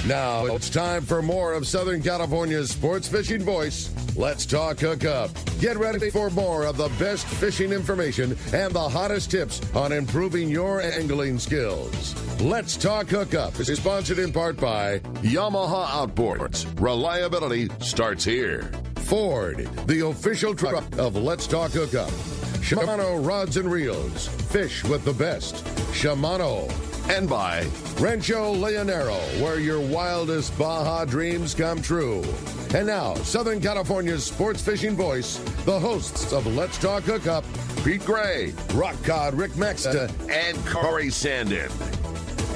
Now it's time for more of Southern California's sports fishing voice. Let's talk Hookup. Get ready for more of the best fishing information and the hottest tips on improving your angling skills. Let's talk Hookup is sponsored in part by Yamaha Outboards. Reliability starts here. Ford, the official truck of Let's Talk Hookup. Shimano Rods and Reels. Fish with the best. Shimano. And by Rancho Leonero, where your wildest Baja dreams come true. And now, Southern California's sports fishing voice, the hosts of Let's Talk Hookup, Pete Gray, Rock Cod Rick Maxta, and Corey Sandin.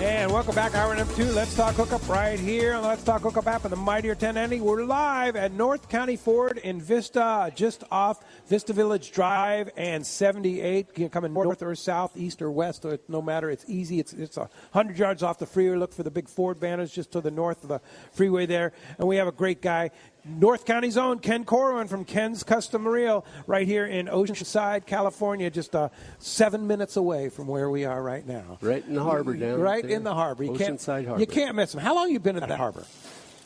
And welcome back, hour number 2. Let's Talk Hookup right here on the Let's Talk Hookup app of the Mightier 1090. We're live at North County Ford in Vista, just off Vista Village Drive and 78. You can come in north or south, east or west, no matter. It's easy. It's 100 yards off the freeway. Look for the big Ford banners just to the north of the freeway there. And we have a great guy, North County's own Ken Corwin from Ken's Custom Reel right here in Oceanside, California, just 7 minutes away from where we are right now. Right in the harbor down Right there. in the harbor. Oceanside Harbor. You can't miss him. How long have you been in that harbor?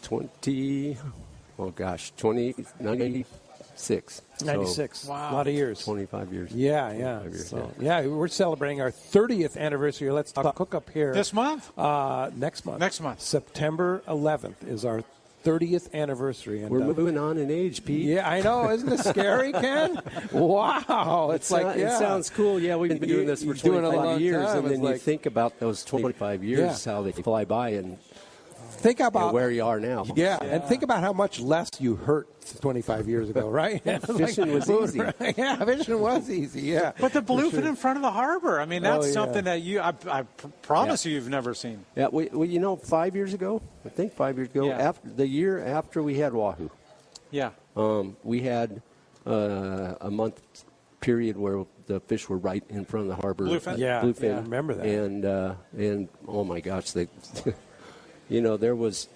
96. 96. So, wow. A lot of years. 25 years. Yeah. 25 years, so, yeah, we're celebrating our 30th anniversary. Let's Talk Hookup here. This month? Next month. Next month. September 11th is our 30th anniversary. And, we're moving on in age, Pete. Yeah, I know. Isn't this scary, Ken? Wow. It sounds cool. Yeah, we've been doing this for 25 years, and then you think about those 25 years, how they fly by, and think about where you are now. Yeah, and think about how much less you hurt 25 years ago, right? Fishing was easy. Yeah, fishing was easy, yeah. But the bluefin in front of the harbor, I mean, that's something that I promise you've never seen. Yeah, well, 5 years ago, I think 5 years ago, after the year after we had Wahoo. Yeah. We had a month period where the fish were right in front of the harbor. Bluefin? Bluefin. I remember that. And oh my gosh, they... there was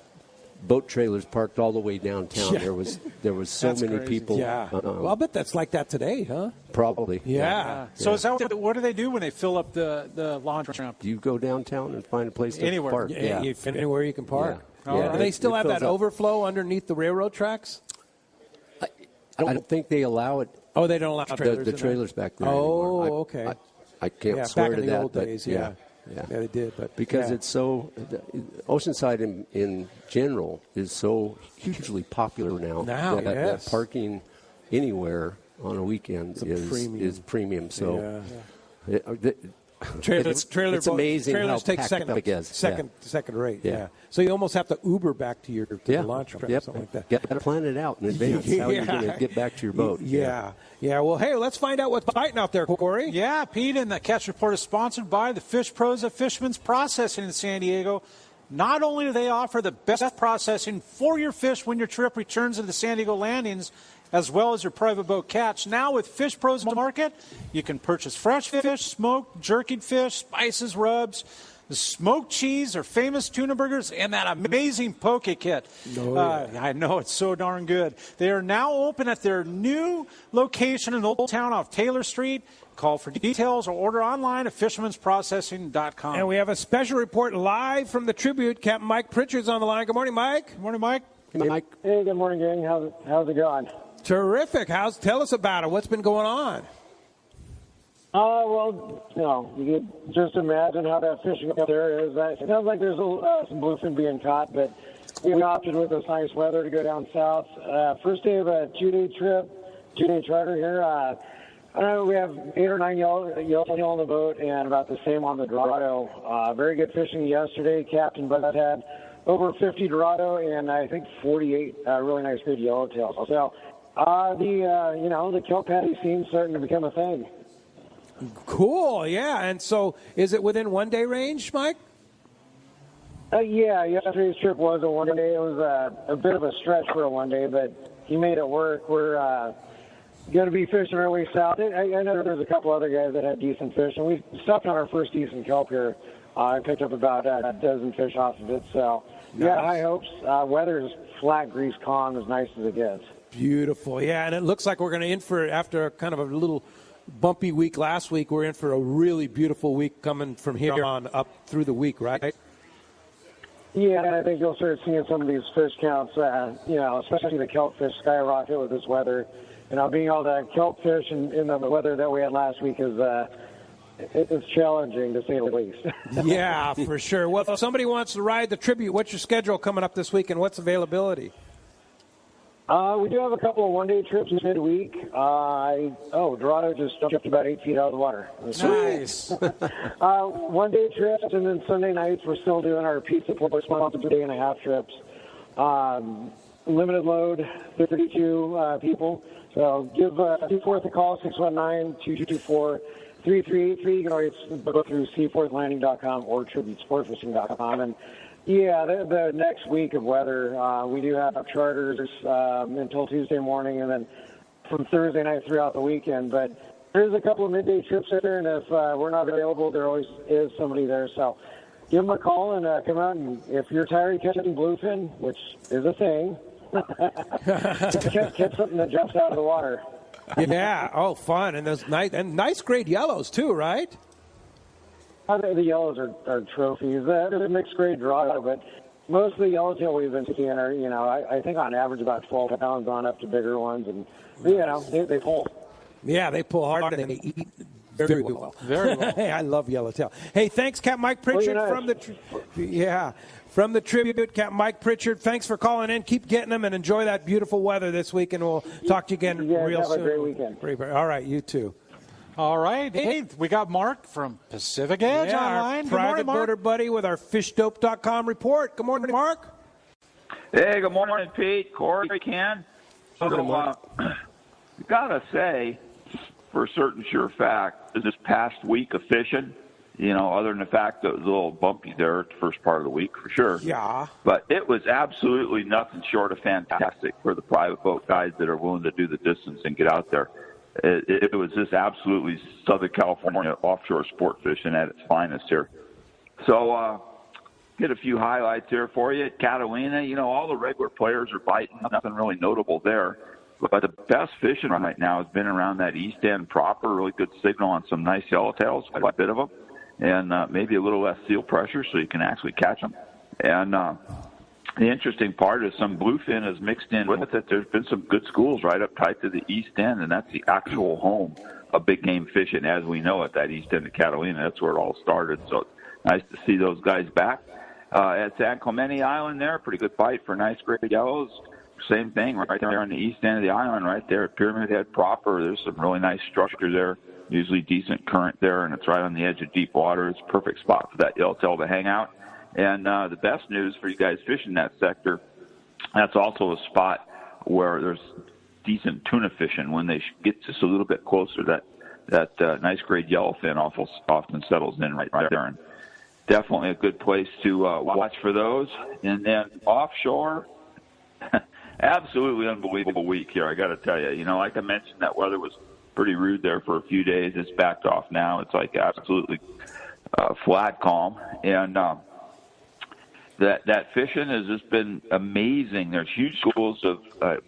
boat trailers parked all the way downtown. Yeah. There was so That's many crazy. people. Yeah. Well, I'll bet that's like that today, huh? Probably. Yeah. So is that what do they do when they fill up the launch ramp? You go downtown and find a place to Anywhere. park. Yeah. Anywhere you can park. Yeah. Yeah. Do they still have that fills up. overflow underneath the railroad tracks? I don't think they allow it. Oh, they don't allow trailers. The trailers back there. Oh, anymore. okay. I can't Yeah, swear back to in the that. old days, yeah. Yeah, they did, but because it's so Oceanside in general is so hugely popular now. That parking anywhere on a weekend is premium. So it's amazing how take packed second, up it gets. Second rate. Yeah. So you almost have to Uber back to the launch ramp or something like that. You got to plan it out in advance. How you're going to get back to your boat. Yeah. Well, hey, let's find out what's biting out there, Corey. Yeah, Pete, and the Catch Report is sponsored by the Fish Pros at Fisherman's Processing in San Diego. Not only do they offer the best processing for your fish when your trip returns to the San Diego landings, as well as your private boat catch. Now with Fish Pros Market, you can purchase fresh fish, smoked, jerkied fish, spices, rubs, the smoked cheese, or famous tuna burgers, and that amazing poke kit. I know, it's so darn good. They are now open at their new location in Old Town off Taylor Street. Call for details or order online at fishermansprocessing.com. And we have a special report live from the Tribute. Captain Mike Pritchard's on the line. Good morning, Mike. Good morning, Mike. Hey, Mike. Hey, good morning, gang. How's it going? Terrific. Tell us about it. What's been going on? You could just imagine how that fishing up there is. It sounds like there's some bluefin being caught, but we opted with this nice weather to go down south. First day of a 2-day trip, 2-day charter here. I don't know, we have 8 or 9 yellowtail on the boat and about the same on the Dorado. Very good fishing yesterday. Captain Bud had over 50 Dorado and I think 48 really nice big yellowtails. So the kelp patty scene's starting to become a thing. Cool, yeah. And so is it within 1 day range, Mike? Yesterday's trip was a 1 day. It was a bit of a stretch for a 1 day, but he made it work. We're going to be fishing our way south. I know there's a couple other guys that had decent fish, and we stopped on our first decent kelp here. I picked up about a dozen fish off of it. So, high hopes. Weather's flat, grease, calm, as nice as it gets. Beautiful, yeah. And it looks like we're going to in for, after kind of a little bumpy week last week, we're in for a really beautiful week coming from here on up through the week, right? Yeah, and I think you'll start seeing some of these fish counts, especially the kelp fish skyrocket with this weather. Being able to kelp fish in the weather that we had last week is it's challenging, to say the least. Yeah, for sure. Well, if somebody wants to ride the Tribute, what's your schedule coming up this week, and what's availability? We do have a couple of one-day trips midweek. Dorado just jumped about 8 feet out of the water. Nice. One-day trips, and then Sunday nights we're still doing our pizza plus 1.5 trips. Limited load, 32 people. So give Seaforth a call, 619-224-3383. You can always go through seaforthlanding.com or tributesportfishing.com. And yeah, the next week of weather, we do have charters until Tuesday morning, and then from Thursday night throughout the weekend. But there's a couple of midday trips there, and if we're not available, there always is somebody there. So give them a call and come out. And if you're tired of catching bluefin, which is a thing, catch something that jumps out of the water. Yeah, fun. And those nice grade yellows, too, right? The yellows are trophies. There's a mixed grade draw, but most of the yellowtail we've been seeing are, I think on average about 12 pounds on up to bigger ones, and they pull. Yeah, they pull hard and they eat very well. Very well. Hey, I love yellowtail. Hey, thanks, Captain Mike Pritchard from the Tribute. Captain Mike Pritchard, thanks for calling in. Keep getting them and enjoy that beautiful weather this week, and we'll talk to you again real soon. Have a great weekend. All right, you too. All right. Hey, we got Mark from Pacific Edge online. Our private boater buddy with our fishdope.com report. Good morning, Mark. Hey, good morning, Pete, Corey, Ken. So, got to say, for a certain sure fact, this past week of fishing, other than the fact that it was a little bumpy there at the first part of the week, for sure. Yeah. But it was absolutely nothing short of fantastic for the private boat guys that are willing to do the distance and get out there. It was just absolutely Southern California offshore sport fishing at its finest here. So, get a few highlights here for you. At Catalina, all the regular players are biting. Nothing really notable there. But the best fishing right now has been around that east end proper. Really good signal on some nice yellowtails, quite a bit of them. And maybe a little less seal pressure so you can actually catch them. And the interesting part is some bluefin is mixed in with it. There's been some good schools right up tight to the east end, and that's the actual home of big game fishing as we know it, that east end of Catalina. That's where it all started. So it's nice to see those guys back. At San Clemente Island there, pretty good bite for nice great yellows. Same thing right there on the east end of the island right there at Pyramid Head proper. There's some really nice structure there, usually decent current there, and it's right on the edge of deep water. It's a perfect spot for that yellowtail to hang out. And the best news for you guys fishing that sector, that's also a spot where there's decent tuna fishing when they get just a little bit closer. That nice grade yellowfin often settles in right there. And definitely a good place to watch for those. And then offshore, absolutely unbelievable week here, I got to tell you. Like I mentioned, that weather was pretty rude there for a few days. It's backed off now. It's like absolutely flat calm. And that fishing has just been amazing. There's huge schools of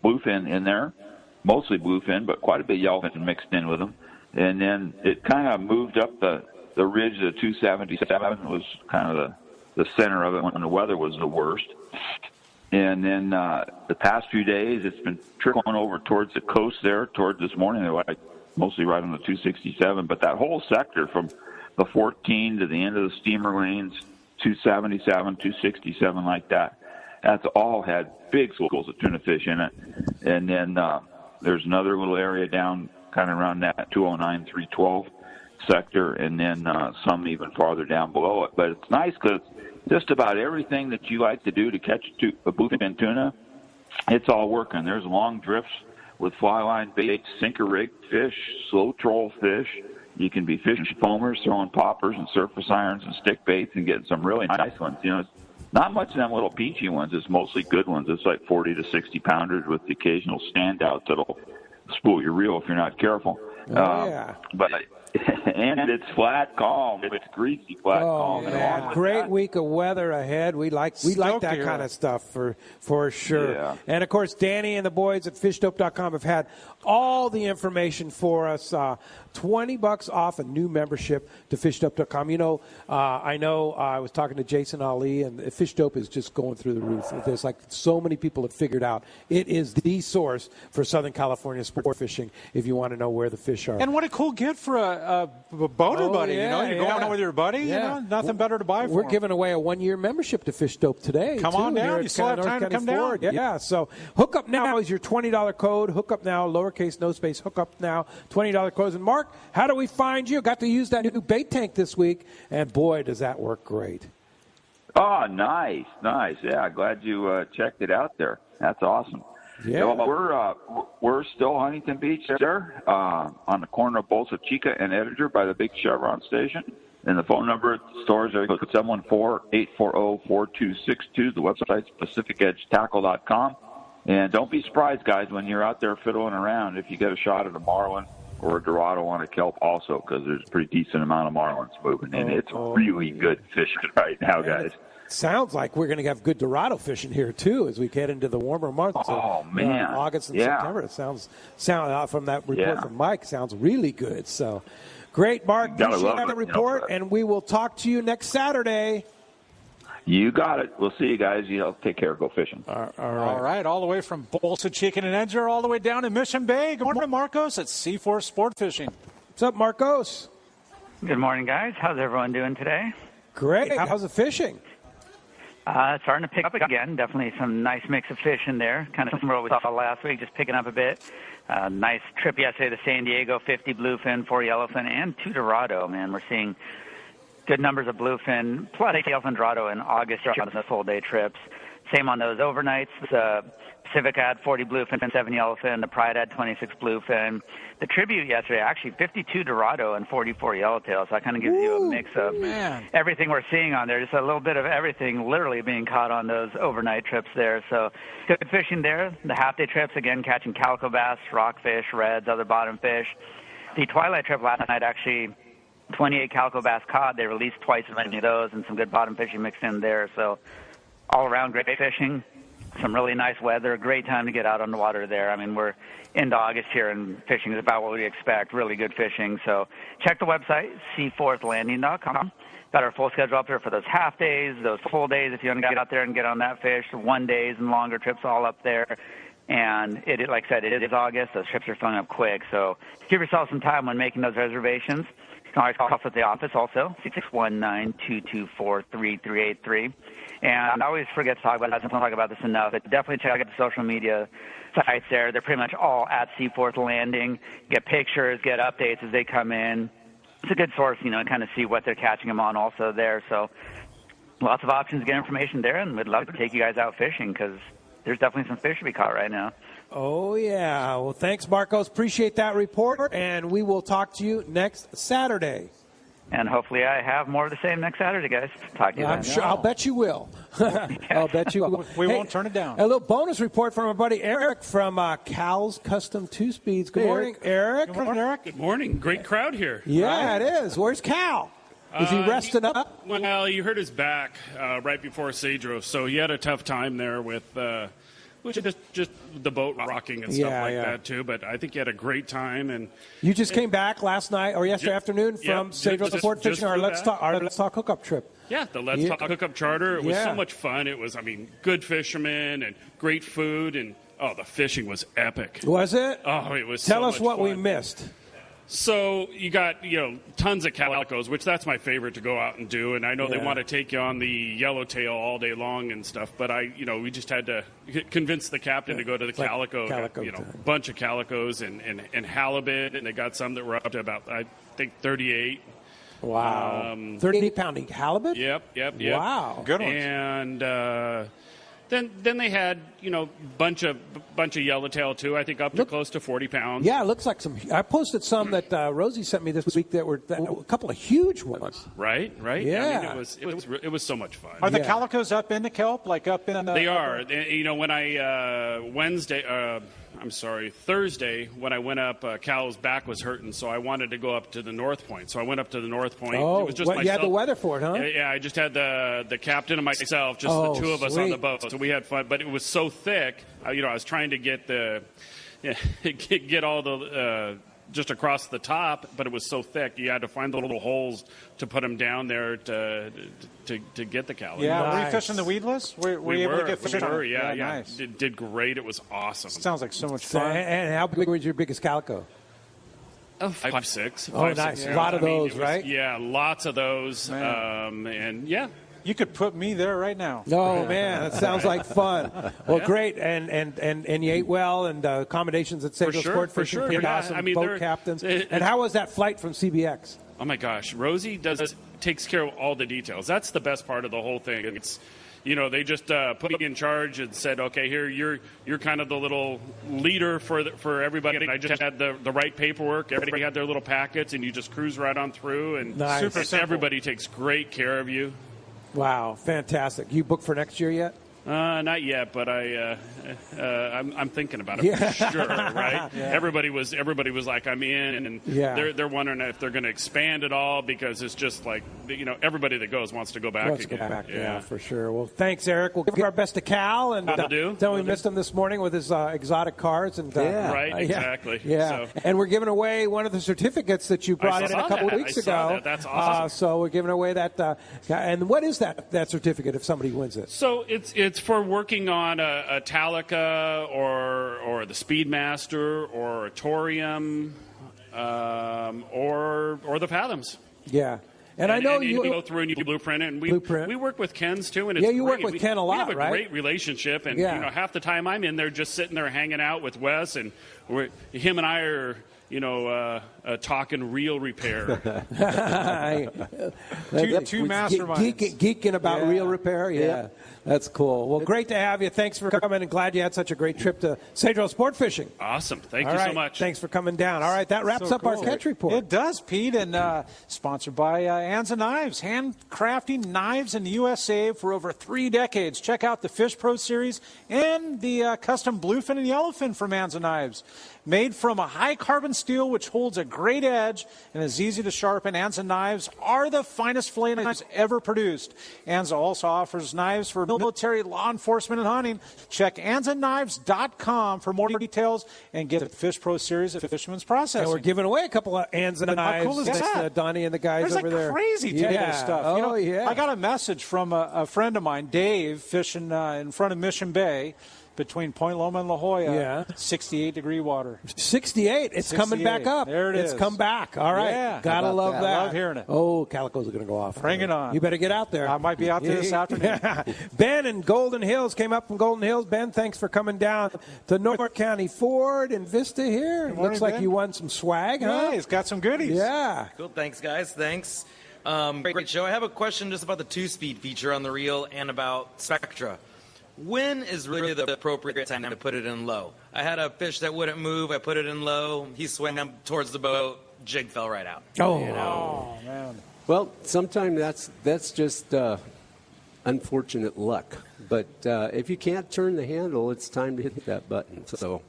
bluefin in there, mostly bluefin, but quite a bit of yellowfin mixed in with them. And then it kind of moved up the ridge of 277 was kind of the center of it when the weather was the worst. And then the past few days, it's been trickling over towards the coast there, towards this morning. They're like mostly right on the 267. But that whole sector from the 14 to the end of the steamer lanes, 277, 267, like that, that's all had big schools of tuna fish in it. And then there's another little area down kind of around that 209, 312 sector, and then some even farther down below it. But it's nice because just about everything that you like to do to catch a bluefin tuna, it's all working. There's long drifts with fly line baits, sinker rig fish, slow troll fish. You can be fishing foamers, throwing poppers and surface irons and stick baits and getting some really nice ones. It's not much of them little peachy ones. It's mostly good ones. It's like 40 to 60 pounders with the occasional standout that'll spool your reel if you're not careful. But and it's flat, calm. It's greasy, flat, calm. Man. Great week of weather ahead. We like that kind of stuff for sure. Yeah. And, of course, Danny and the boys at fishdope.com have had all the information for us. $20 off a new membership to fishdope.com. I was talking to Jason Ali, and Fishdope is just going through the roof with this. Like so many people have figured out, it is the source for Southern California sport fishing if you want to know where the fish are. And what a cool gift for a boater buddy. You go out with your buddy, nothing better to buy for We're him. giving away a 1-year membership to Fishdope today. Come on down. You still have time to come down. Yeah, so Hookup Now is your $20 code. Hookup Now, lowercase, no space, Hookup Now, $20 codes. And Mark, how do we find you? Got to use that new bait tank this week, and boy, does that work great. Oh, nice. Yeah, glad you checked it out there. That's awesome. Yeah, we're still Huntington Beach there, on the corner of Bolsa Chica and Editor by the big Chevron station. And the phone number at the stores are 714-840-4262. The website's PacificEdgeTackle.com. And don't be surprised, guys, when you're out there fiddling around if you get a shot at a marlin or a dorado on a kelp also, because there's a pretty decent amount of marlins moving. And it's really good fishing right now, guys. Sounds like we're going to have good dorado fishing here too as we get into the warmer months. Man, August and September. It sounds from that report from Mike sounds really good. So great, Mark. Appreciate that report, and we will talk to you next Saturday. You got it. We'll see you guys. Take care. Go fishing. All right. All the way from Bolsa Chicken and Edger all the way down to Mission Bay. Good morning, Marcos at C4 Sport Fishing. What's up, Marcos? Good morning, guys. How's everyone doing today? Great. How's the fishing? Starting to pick up again. Definitely some nice mix of fish in there. Kind of similar to what we saw last week, just picking up a bit. Nice trip yesterday to San Diego, 50 bluefin, 4 yellowfin, and 2 dorado. Man, we're seeing good numbers of bluefin, plus 8 yellowfin dorado in August on the full-day trips. Same on those overnights. Pacific had 40 bluefin, 7 yellowfin. The Pride had 26 bluefin. The Tribute yesterday, actually 52 dorado and 44 yellowtail. So that kind of gives you a mix of everything we're seeing on there. Just a little bit of everything literally being caught on those overnight trips there. So good fishing there. The half-day trips, again, catching calico bass, rockfish, reds, other bottom fish. The twilight trip last night, actually, 28 calico bass caught. They released twice as many of those and some good bottom fishing mixed in there. So all around great fishing. Some really nice weather, great time to get out on the water there. I mean, we're into August here, and fishing is about what we expect, really good fishing. So check the website, seaforthlanding.com. Got our full schedule up there for those half days, those full days if you want to get out there and get on that fish, 1 days and longer trips all up there. And like I said, it is August. Those trips are filling up quick. So give yourself some time when making those reservations. You can always call us at the office also, 619-224-3383. And I always forget to talk about this. I don't talk about this enough. But definitely check out the social media sites there. They're pretty much all at Seaforth Landing. Get pictures, get updates as they come in. It's a good source, and kind of see what they're catching them on also there. So lots of options to get information there, and we'd love to take you guys out fishing because there's definitely some fish to be caught right now. Oh, yeah. Well, thanks, Marcos. Appreciate that report, and we will talk to you next Saturday. And hopefully I have more of the same next Saturday, guys. Talk to you I'm then. sure. I'll bet you will. I'll bet you will. We won't turn it down. A little bonus report from our buddy Eric from Cal's Custom 2-Speeds. Good morning, Eric. Good morning, Eric. Good morning. Great crowd here. Yeah, it is. Where's Cal? Is he resting up? Well, he hurt his back right before Cedro, so he had a tough time there with just the boat rocking and stuff that too. But I think he had a great time. And you just came back last night or yesterday afternoon from Cedro Sport Fishing, our Let's Talk Hookup trip. Yeah, the Let's Talk Hookup charter. It was so much fun. It was, good fishermen and great food, and the fishing was epic. Was it? Oh, it was. Tell us so much what fun. we missed. So you got, tons of calicos, which that's my favorite to go out and do. And I know they want to take you on the yellowtail all day long and stuff. But we just had to convince the captain to go to the calico bunch of calicos and halibut. And they got some that were up to about, I think, 38. Wow. 38-pound halibut? Yep. Wow. Good ones. And then they had, bunch of yellowtail too. I think up to close to 40 pounds. Yeah, it looks like some. I posted some that Rosie sent me this week that were a couple of huge ones. Right. Yeah. It was so much fun. Are the calicos up in the kelp, like up in the? They are. When I Thursday when I went up, Cal's back was hurting, so I wanted to go up to the North Point. So I went up to the North Point. Oh, it was just you had the weather for it, huh? Yeah, I just had the captain and myself, just the two of us on the boat. So we had fun, but it was so thick. I was trying to get get all the just across the top, but it was so thick you had to find the little holes to put them down there to get the cal. Yeah, were you fishing the weedless? Were you able to get fish? We were, yeah. Nice. Did great. It was awesome. Sounds like so much fun. And how big was your biggest calico? 5'6". Oh, nice. A lot of those, right? Yeah, lots of those. And yeah. You could put me there right now. Oh, man, that sounds like fun. Well, great, and you ate well, and accommodations at Central Sport Fishing, pretty awesome, boat captains. And how was that flight from CBX? Oh, my gosh. Rosie takes care of all the details. That's the best part of the whole thing. It's, they just put me in charge and said, okay, here, you're kind of the little leader for everybody. And I just had the right paperwork. Everybody had their little packets, and you just cruise right on through. And everybody takes great care of you. Wow, fantastic. You booked for next year yet? Not yet, but I'm thinking about it for sure, right? Yeah. Everybody was like, I'm in, and they're wondering if they're going to expand it all because it's just like, everybody that goes wants to go back again. Yeah, for sure. Well, thanks, Eric. We'll give our best to Cal, and we missed him this morning with his exotic cars. And right, exactly. Yeah, so. And we're giving away one of the certificates that you brought in a couple of weeks ago. That's awesome. So we're giving away that. And what is that certificate if somebody wins it? So it's for working on a Talica or the Speedmaster or a Torium or the Fathoms. Yeah. And I know you go through and you blueprint it. And we work with Ken's too. And it's you work with Ken a lot, right? We have a great relationship. And half the time I'm in there just sitting there hanging out with Wes, and him and I are talking reel repair. two masterminds. Geeking about reel repair. Yeah. That's cool. Well, great to have you. Thanks for coming, and glad you had such a great trip to Cedro Sport Fishing. Awesome. Thank you so much. Thanks for coming down. All right, that wraps up our catch report. It does, Pete, and sponsored by Anza Knives, handcrafting knives in the USA for over 3 decades. Check out the Fish Pro Series and the custom bluefin and yellowfin from Anza Knives. Made from a high-carbon steel which holds a great edge and is easy to sharpen, Anza knives are the finest fillet knives ever produced. Anza also offers knives for military, law enforcement, and hunting. Check AnzaKnives.com for more details and get the Fish Pro Series at Fisherman's Processing. And we're giving away a couple of Anza knives. How cool is that? Donnie and the guys over there. There's crazy technical stuff. I got a message from a friend of mine, Dave, fishing in front of Mission Bay. Between Point Loma and La Jolla, 68-degree water. 68. It's 68. Coming back up. There it is. It's come back. All right. Yeah. Gotta love that. I love hearing it. Oh, calicos are going to go off. Bring it on. You better get out there. I might be out there this afternoon. Ben in Golden Hills came up from Golden Hills. Ben, thanks for coming down to North County Ford in Vista here. Morning, looks like Ben. you won some swag, huh? Yeah, he's got some goodies. Yeah. Cool. Thanks, guys. Thanks. Great show. I have a question just about the 2-speed feature on the reel and about Spectra. When is really the appropriate time to put it in low? I had a fish that wouldn't move. I put it in low. He swam towards the boat. Jig fell right out. Oh, man. Well, sometimes that's just unfortunate luck. But if you can't turn the handle, it's time to hit that button. So,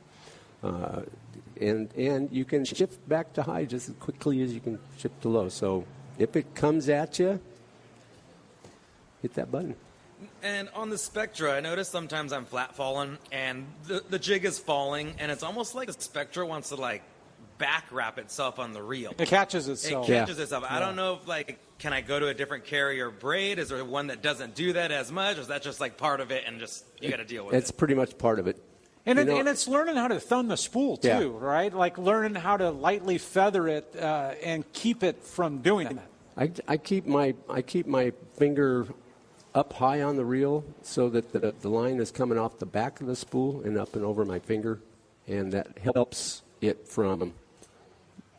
and you can shift back to high just as quickly as you can shift to low. So if it comes at you, hit that button. And on the Spectra, I notice sometimes I'm flat falling, and the jig is falling, and it's almost like the Spectra wants to, back wrap itself on the reel. It catches itself. I don't know if, can I go to a different carrier braid? Is there one that doesn't do that as much? Or is that just, part of it, and just you got to deal with it? It's pretty much part of it. And it's learning how to thumb the spool, too, right? Like learning how to lightly feather it and keep it from doing that. I keep my finger up high on the reel so that the line is coming off the back of the spool and up and over my finger, and that helps it from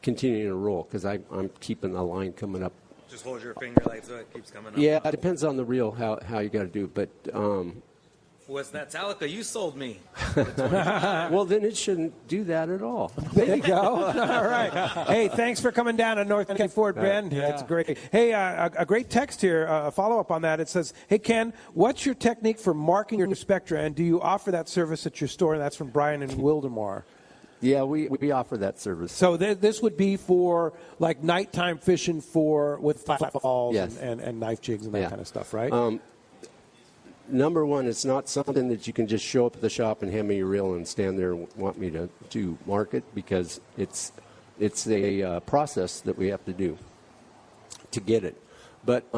continuing to roll because I'm keeping the line coming up. Just hold your finger so it keeps coming up. Yeah, it depends on the reel how you got to do it. But Was that Talica? You sold me. Well, then it shouldn't do that at all. There you go. All right. Hey, thanks for coming down to North County Ford, Ben. Yeah. That's great. Hey, a great text here, a follow-up on that. It says, hey, Ken, what's your technique for marking your Spectra, and do you offer that service at your store? And that's from Brian in Wildemar. Yeah, we offer that service. So this would be for, like, nighttime fishing with flat falls yes. and knife jigs and that kind of stuff, right? Number one, it's not something that you can just show up at the shop and hand me your reel and stand there and want me to mark it, because it's a process that we have to do to get it. But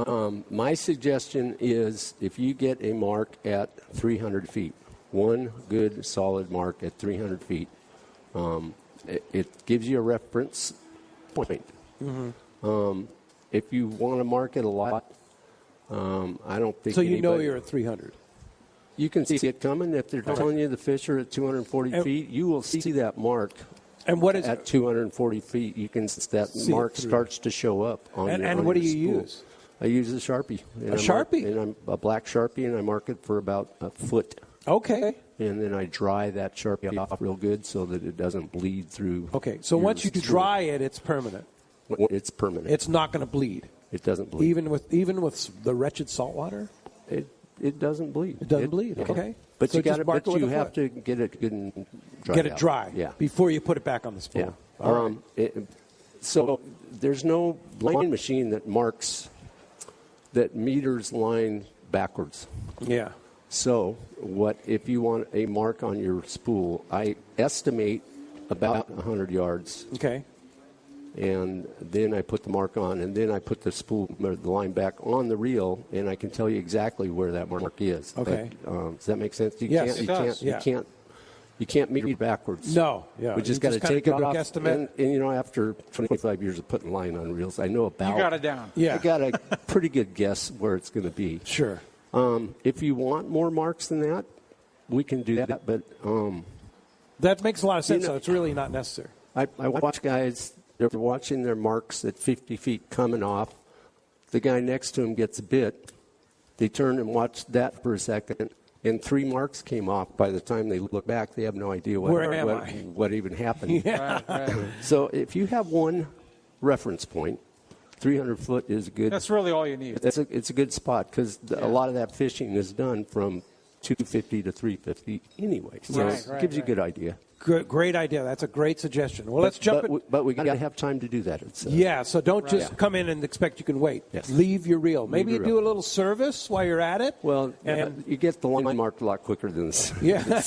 my suggestion is, if you get a mark at 300 feet, one good solid mark at 300 feet, it gives you a reference point. Mm-hmm. If you want to mark it a lot, I don't think. So you know you're at 300. You can see it coming. If they're telling you the fish are at 240 feet, you will see that mark. And what is at 240 feet? You can that mark starts to show up on your And what do you spool. use? I use a Sharpie. Sharpie? I'm a black Sharpie, and I mark it for about a foot. Okay. And then I dry that Sharpie off real good so that it doesn't bleed through. Okay. So once you dry it, it's permanent. It's permanent. It's not going to bleed. It doesn't bleed. Even with the wretched salt water? It doesn't bleed. It doesn't bleed. Okay. But so you have to get it good and dry. Get it dry. Yeah. Before you put it back on the spool. Yeah. All right. So there's no line machine that meters line backwards. Yeah. So if you want a mark on your spool, I estimate about 100 yards. Okay. And then I put the mark on, and then I put the spool, or the line back on the reel, and I can tell you exactly where that mark is. Okay. Does that make sense? Yes, it does. You can't meet backwards. No. Yeah. We just got to take it off. And after 25 years of putting line on reels, I know about. You got it down. Yeah. I got a pretty good guess where it's going to be. Sure. If you want more marks than that, we can do that. But that makes a lot of sense. So it's really not necessary. I watch guys. They're watching their marks at 50 feet coming off. The guy next to him gets bit. They turn and watch that for a second, and 3 marks came off. By the time they look back, they have no idea what even happened. Yeah. Right. So if you have one reference point, 300 foot is good. That's really all you need. It's a good spot, because a lot of that fishing is done from 250 to 350 anyway. So it gives you a good idea. Great idea. That's a great suggestion. Well, let's jump in. But we got to have time to do that. So don't just come in and expect you can wait. Yes. Leave your reel. Maybe you do a little service while you're at it. Well, you get the line marked a lot quicker than this. Yeah.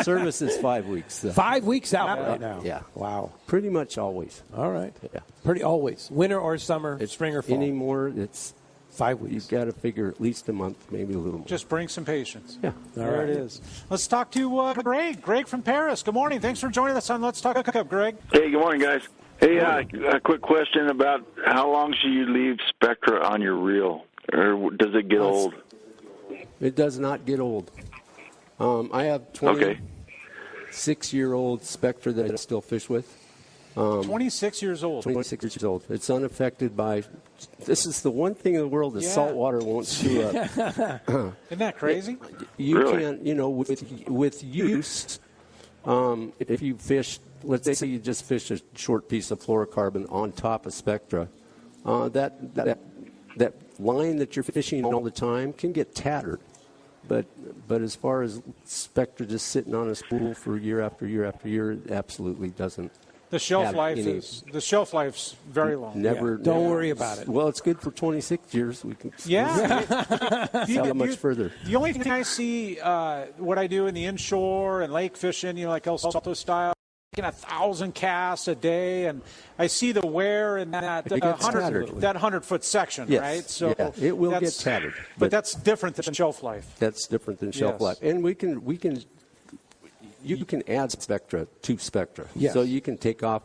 Service is 5 weeks. 5 weeks out right now. Yeah. Wow. Pretty much always. All right. Yeah. Pretty always. Winter or summer, spring or fall. Anymore, it's 5 weeks. You've got to figure at least a month, maybe a little more. Just bring some patience. Yeah. There it is. Let's talk to Greg. Greg from Paris. Good morning. Thanks for joining us on Let's Talk Hookup, Greg. Hey, good morning, guys. Hey, a quick question about how long should you leave Spectra on your reel, or does it get old? It does not get old. I have 26-year-old Spectra that I still fish with. 26 years old. 26 years old. It's unaffected by. This is the one thing in the world that salt water won't screw up. Isn't that crazy? You can, with use. If you fish, let's say you just fish a short piece of fluorocarbon on top of Spectra, that line that you're fishing all the time can get tattered. But as far as Spectra just sitting on a spool for year after year after year, it absolutely doesn't. The shelf life's very long. Don't worry about it. Well, it's good for 26 years. We can how much further. The only thing I see, what I do in the inshore and lake fishing, like El Salto style, making 1,000 casts a day, and I see the wear in that 100-foot section, right? So it will get tattered. But that's different than shelf life. That's different than shelf life, and we can. You can add Spectra to Spectra. Yes. So you can take off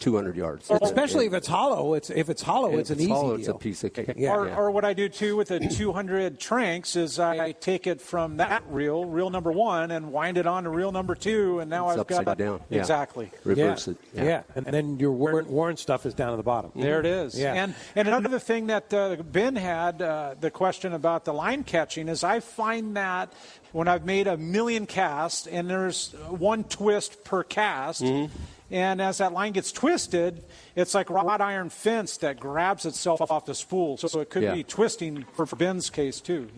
200 yards. Especially if it's hollow. It's an easy deal. It's a piece of cake. Or what I do, too, with the 200 tranks is I take it from that reel number 1, and wind it on to reel number 2, and now I've got down. Exactly. Reverse it. Yeah. And then your worn stuff is down at the bottom. There it is. Yeah. And another thing that Ben had, the question about the line catching, is I find that when I've made 1 million casts and there's one twist per cast, and as that line gets twisted, it's like a wrought iron fence that grabs itself off the spool. So it could be twisting for Ben's case, too.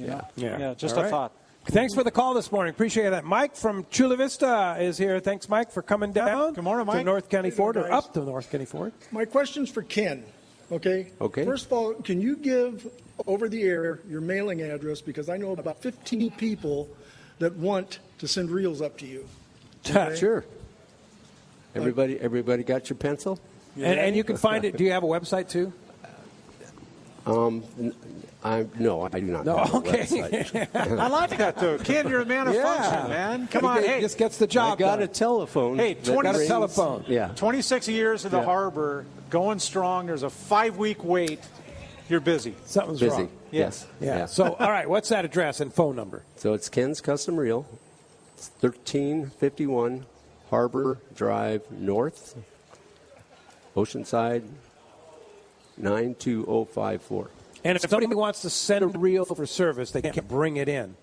Just a thought. Thanks for the call this morning. Appreciate that. Mike from Chula Vista is here. Thanks, Mike, for coming down. Good morning, Mike. To North County Ford, or up to North County Ford. My question's for Ken. Okay. First of all, can you give over the air your mailing address, because I know about 15 people that want to send reels up to you. Okay? Sure. Everybody got your pencil? And you can find it. Do you have a website too? No, I do not. No, have a okay. website. I like that though. Ken, you're a man of function, man. Come on, hey. Just gets the job. I got a telephone. Hey, 26 years in the harbor, going strong. There's a 5-week wait. You're busy. Something's busy. wrong. Yes. Yeah. So, all right, what's that address and phone number? So it's Ken's Custom Reel. It's 1351 Harbor Drive North, Oceanside, 92054. And if somebody wants to send a reel for service, they can bring it in.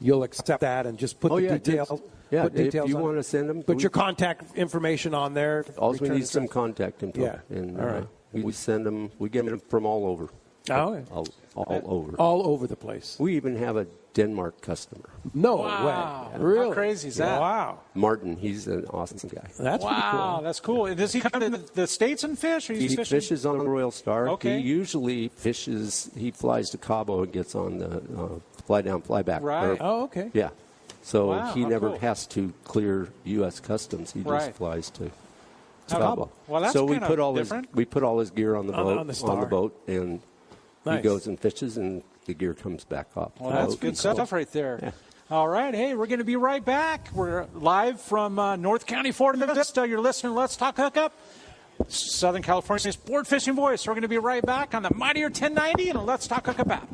You'll accept that and just put the details. Yeah, put details if you on want to send them. Put your contact information on there. Also, we need some contact info. Yeah. And all right. We send them. We get them from all over. Oh, okay. all over. All over the place. We even have a Denmark customer. No wow. way. Really? How crazy is that? Wow. Martin, he's an awesome guy. That's pretty cool. That's cool. Does he come to the States and fish? Or he fishes on the Royal Star. Okay. He usually fishes, he flies to Cabo and gets on the fly down, fly back. Right. Okay. Yeah. So he never cool. has to clear U.S. Customs. He just flies to Cabo. Well, that's so we kind put of all different. we put all his gear on the boat, on the boat, and he goes and fishes, and the gear comes back off. Well, that's good stuff right there. Yeah. All right. Hey, we're going to be right back. We're live from North County, Fort Vista. You're listening to Let's Talk Hookup, Southern California's sport fishing voice. We're going to be right back on the Mightier 1090 and Let's Talk Hookup app.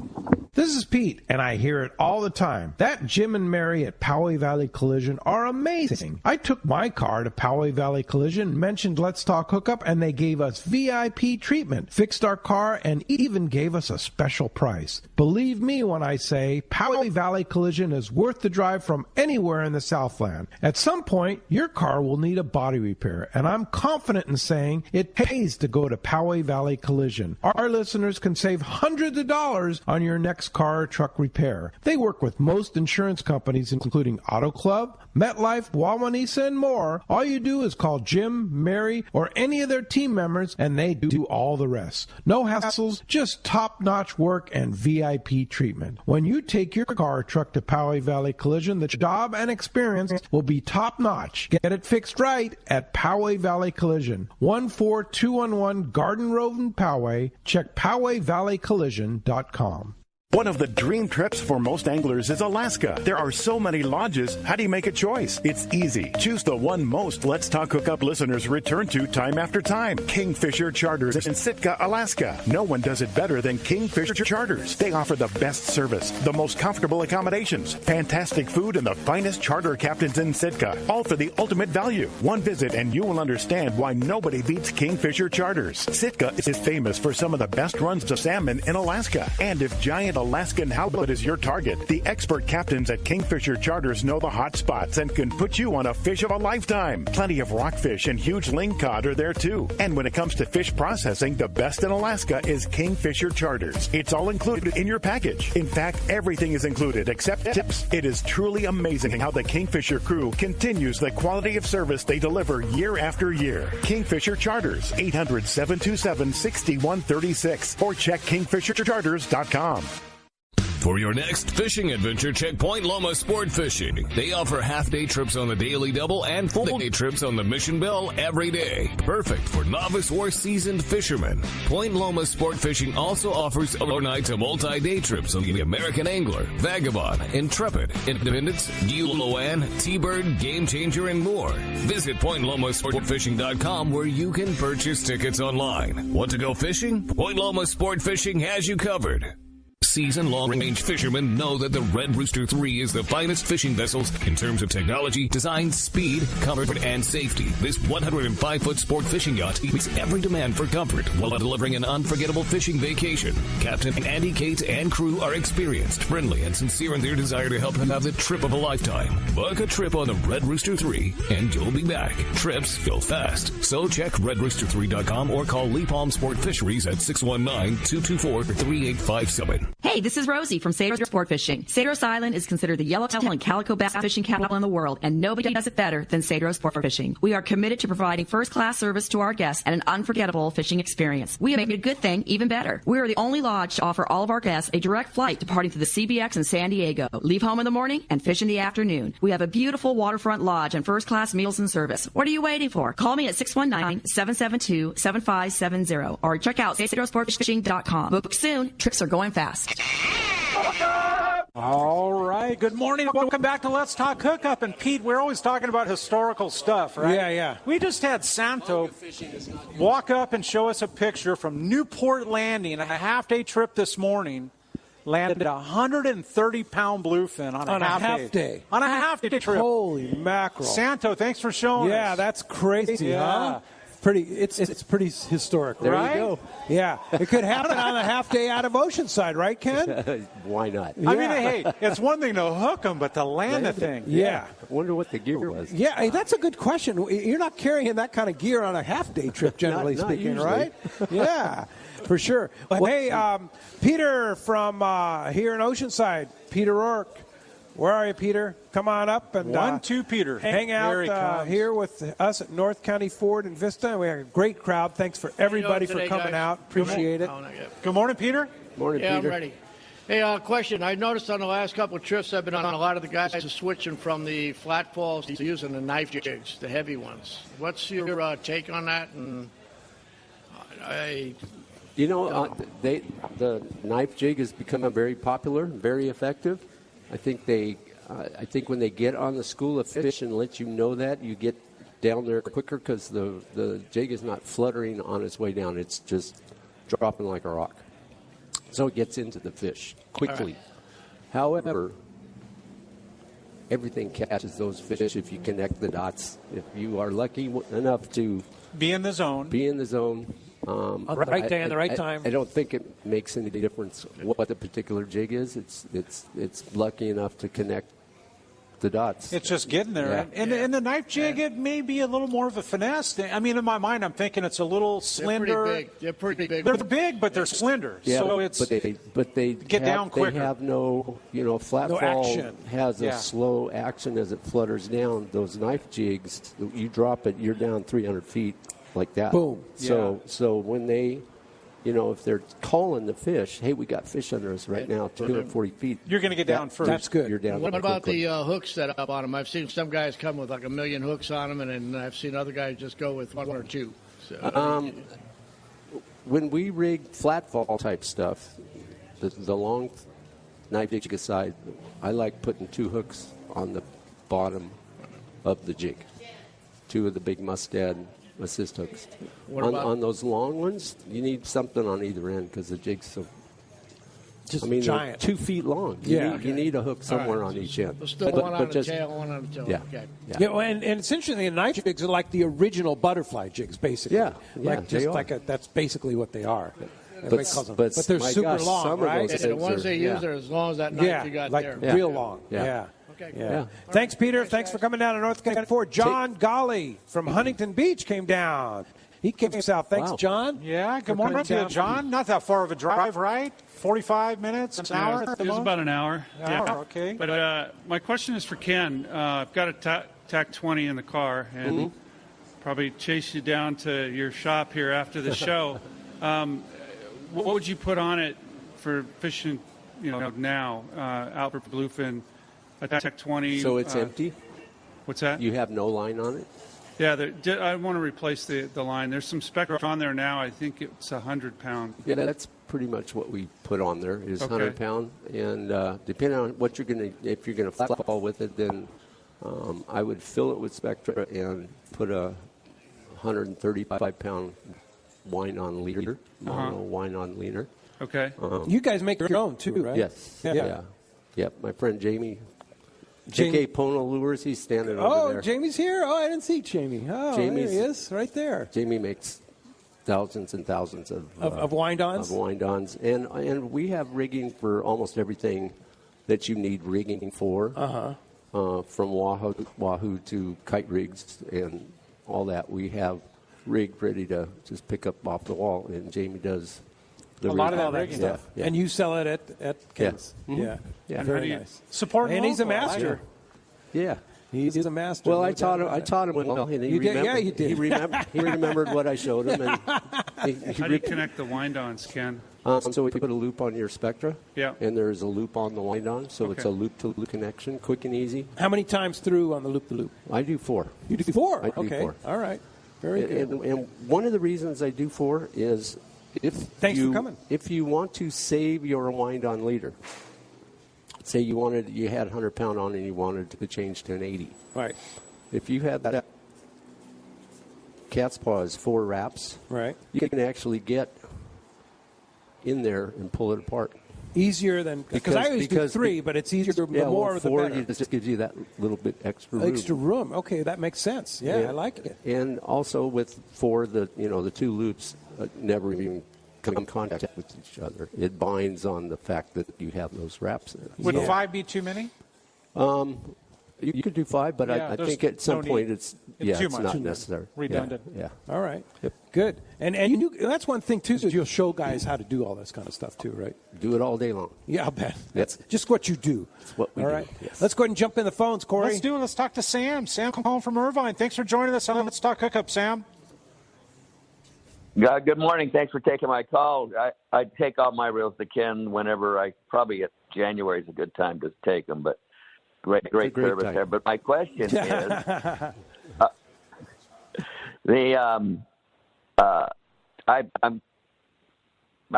This is Pete, and I hear it all the time. That Jim and Mary at Poway Valley Collision are amazing. I took my car to Poway Valley Collision, mentioned Let's Talk Hookup, and they gave us VIP treatment, fixed our car, and even gave us a special price. Believe me when I say Poway Valley Collision is worth the drive from anywhere in the Southland. At some point, your car will need a body repair, and I'm confident in saying it pays to go to Poway Valley Collision. Our listeners can save hundreds of dollars on your next car or truck repair. They work with most insurance companies, including Auto Club, MetLife, Wawanesa, and more. All you do is call Jim, Mary, or any of their team members, and they do all the rest. No hassles, just top-notch work and VIP treatment. When you take your car or truck to Poway Valley Collision, the job and experience will be top-notch. Get it fixed right at Poway Valley Collision, 14211 Garden Road in Poway. Check PowayValleyCollision.com. One of the dream trips for most anglers is Alaska. There are so many lodges. How do you make a choice? It's easy. Choose the one most Let's Talk Hookup listeners return to time after time. Kingfisher Charters in Sitka, Alaska. No one does it better than Kingfisher Charters. They offer the best service, the most comfortable accommodations, fantastic food, and the finest charter captains in Sitka. All for the ultimate value. One visit and you will understand why nobody beats Kingfisher Charters. Sitka is famous for some of the best runs of salmon in Alaska. And if giant Alaskan halibut is your target, the expert captains at Kingfisher Charters know the hot spots and can put you on a fish of a lifetime. Plenty of rockfish and huge lingcod are there too. And when it comes to fish processing, the best in Alaska is Kingfisher Charters. It's all included in your package. In fact, everything is included except tips. It is truly amazing how the Kingfisher crew continues the quality of service they deliver year after year. Kingfisher Charters, 800-727-6136, or check kingfishercharters.com. For your next fishing adventure, check Point Loma Sport Fishing. They offer half-day trips on the Daily Double and full-day trips on the Mission Bell every day. Perfect for novice or seasoned fishermen. Point Loma Sport Fishing also offers overnight to multi-day trips on the American Angler, Vagabond, Intrepid, Independence, Luan, T-Bird, Game Changer, and more. Visit PointLomaSportFishing.com where you can purchase tickets online. Want to go fishing? Point Loma Sport Fishing has you covered. Seasoned long-range fishermen know that the Red Rooster 3 is the finest fishing vessels in terms of technology, design, speed, comfort, and safety. This 105-foot sport fishing yacht meets every demand for comfort while delivering an unforgettable fishing vacation. Captain Andy Cates and crew are experienced, friendly, and sincere in their desire to help them have the trip of a lifetime. Book a trip on the Red Rooster 3, and you'll be back. Trips go fast. So check redrooster3.com or call Lee Palm Sport Fisheries at 619-224-3857. Hey, this is Rosie from Cedros Sport Fishing. Cedros Island is considered the yellowtail and calico bass fishing capital in the world, and nobody does it better than Cedros Sport Fishing. We are committed to providing first-class service to our guests and an unforgettable fishing experience. We have made a good thing even better. We are the only lodge to offer all of our guests a direct flight departing to the CBX in San Diego. Leave home in the morning and fish in the afternoon. We have a beautiful waterfront lodge and first-class meals and service. What are you waiting for? Call me at 619-772-7570 or check out CedrosSportFishing.com. Book soon. Trips are going fast. All right. Good morning. Welcome back to Let's Talk Hookup. And Pete, we're always talking about historical stuff, right? Yeah, yeah. We just had Santo walk up and show us a picture from Newport Landing, a half-day trip this morning. Landed a 130-pound bluefin on a half day. On a half-day trip. Holy mackerel. Santo, thanks for showing us. Yeah, that's crazy, huh? It's pretty historic, there right? You go. Yeah, it could happen on a half day out of Oceanside, right, Ken? Why not? Yeah. I mean, hey, it's one thing to hook them, but to land the thing. Yeah. I wonder what the gear was. Yeah, hey, that's a good question. You're not carrying that kind of gear on a half day trip, generally not speaking, usually. right? Yeah, for sure. Well, hey, Peter from here in Oceanside, Peter Rourke. Where are you, Peter? Come on up and 1-2, Peter. Hang out here with us at North County Ford and Vista. We have a great crowd. Thanks for everybody for coming out. Appreciate it. Good morning, Peter. Morning, yeah, Peter. I'm ready. Hey, question. I noticed on the last couple of trips I've been on, a lot of the guys are switching from the flat falls to using the knife jigs, the heavy ones. What's your take on that? And the knife jig has become very popular, very effective. I think when they get on the school of fish and let you know that, you get down there quicker because the jig is not fluttering on its way down. It's just dropping like a rock. So it gets into the fish quickly. Right. However, everything catches those fish if you connect the dots. If you are lucky enough to be in the zone. On the right day and the right time. I don't think it makes any difference what the particular jig is. It's lucky enough to connect the dots. It's just getting there. Yeah. And the knife jig, it may be a little more of a finesse thing. I mean, in my mind, I'm thinking it's a little slender. They're pretty big. They're big, but they're slender. Yeah, so it's but they get down quicker. They have no flat fall action. Has a slow action as it flutters down. Those knife jigs, you drop it, you're down 300 feet. Like that. Boom. So when they, if they're calling the fish, hey, we got fish under us right now, 240 feet. You're going to get down first. That's good. You're down. What about the hooks set up on them? I've seen some guys come with like 1 million hooks on them, and then I've seen other guys just go with 1 or 2. So, when we rig flat fall type stuff, the long knife jig aside, I like putting 2 hooks on the bottom of the jig, 2 of the big mustad assist hooks. On those long ones, you need something on either end because the jig's so giant, 2 feet long. You need a hook somewhere on each end. Still one on the tail, one on the tail. Yeah. Okay. Yeah, well, and it's interesting. The knife jigs are like the original butterfly jigs, basically. That's basically what they are. But they're super long, right? The ones they use are as long as that knife you got there. Real long. Yeah. Okay. Yeah. Thanks, Peter. Thanks for coming down to North County Ford. John Golly from Huntington Beach came down. He came south. Thanks, John. Yeah, good morning to you, John. Not that far of a drive, right? 45 minutes, an hour? It was about an hour. Okay. But my question is for Ken. I've got a TAC 20 in the car, and probably chase you down to your shop here after the show. What would you put on it for fishing now out for bluefin, a Tech 20. So it's empty? What's that? You have no line on it? Yeah, I want to replace the line. There's some Spectra on there now. I think it's 100-pound. Yeah, that's pretty much what we put on there is 100-pound. And depending on what you're going to, if you're going to flat fall with it, then I would fill it with Spectra and put a 135-pound wine on leader, wine on leader. Okay. You guys make your own too, right? Yes. Yeah. Yep. My friend Jamie. JK Pono Lures, he's standing over there. Oh, Jamie's here? Oh, I didn't see Jamie. Oh, there he is, right there. Jamie makes thousands and thousands of wind-ons? Of wind-ons. And we have rigging for almost everything that you need rigging for. From Wahoo to kite rigs and all that. We have rigged ready to just pick up off the wall, and Jamie does the lot of that rigging stuff. Yeah. And you sell it at Ken's. Yeah. Yeah, very nice. Support and he's a master. Yeah. He's a master. Well, I taught him well, and he did. He remembered what I showed him. And how do you connect the wind-ons, Ken? So we put a loop on your Spectra. Yeah. And there's a loop on the wind-on, so it's a loop-to-loop connection, quick and easy. How many times through on the loop-to-loop? I do 4. You do 4? I do 4. All right. Very good. And one of the reasons I do 4 is Thanks for coming. If you want to save your wind-on leader, say you had 100-pound on and you wanted to change to an 80. Right. If you have that cat's paw is 4 wraps, right, you can actually get in there and pull it apart. Easier than because I always do 3, but it's easier. The more, 4 the better. Just gives you that little bit extra room. Extra room. Okay, that makes sense. Yeah, I like it. And also with 4, the 2 loops never even come in contact with each other. It binds on the fact that you have those wraps there. Would 5 be too many? You could do 5, but I think at some point it's much. Not necessary. Redundant. Yeah. All right. Yep. Good. And that's one thing too. Is you'll show guys how to do all this kind of stuff too, right? Do it all day long. Yeah, I'll bet. That's just what you do. That's what we do. All right. Yes. Let's go ahead and jump in the phones, Corey. Let's do it. Let's talk to Sam. Sam calling from Irvine. Thanks for joining us on Let's Talk Hookup, Sam. Good morning. Thanks for taking my call. I take all my reels to Ken whenever probably January is a good time to take them, but great service time there. But my question is, I've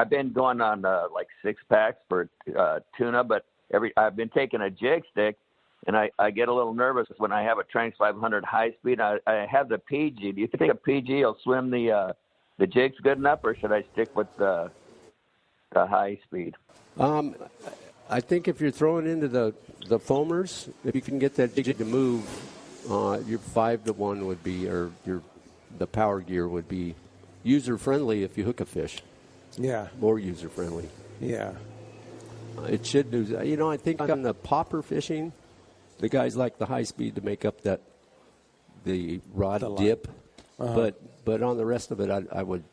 been going on like 6-packs for tuna, but I've been taking a jig stick, and I get a little nervous when I have a Tranx 500 high speed. I have the PG. Do you think a PG will swim the jig's good enough, or should I stick with the high speed? I think if you're throwing into the foamers, if you can get that jig to move, your 5-to-1 would be, or the power gear would be user friendly if you hook a fish. Yeah. More user friendly. Yeah. It should do. I think on the popper fishing, the guys like the high speed to make up the rod dip. But on the rest of it, I would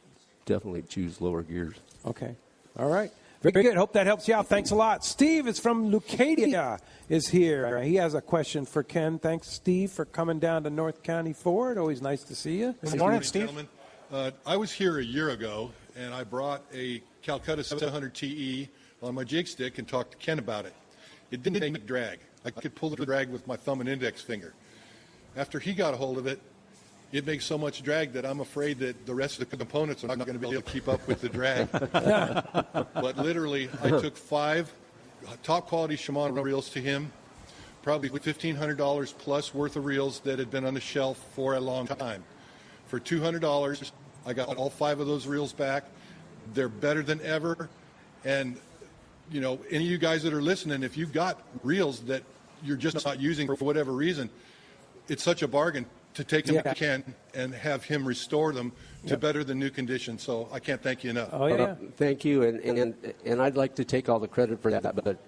definitely choose lower gears. Okay. All right. Very good. Hope that helps you out. Thanks a lot. Steve is from Leucadia is here. He has a question for Ken. Thanks, Steve, for coming down to North County Ford. Always nice to see you. Good morning, Steve. Gentlemen. I was here a year ago, and I brought a Calcutta 700 TE on my jig stick and talked to Ken about it. It didn't make drag. I could pull the drag with my thumb and index finger. After he got a hold of it, it makes so much drag that I'm afraid that the rest of the components are not going to be able to keep up with the drag. But literally, I took 5 top-quality Shimano reels to him, probably $1,500 plus worth of reels that had been on the shelf for a long time. For $200, I got all 5 of those reels back. They're better than ever. And, any of you guys that are listening, if you've got reels that you're just not using for whatever reason, it's such a bargain to take them to Ken and have him restore them to better than new condition. So I can't thank you enough. Oh, yeah. Thank you, and I'd like to take all the credit for that, but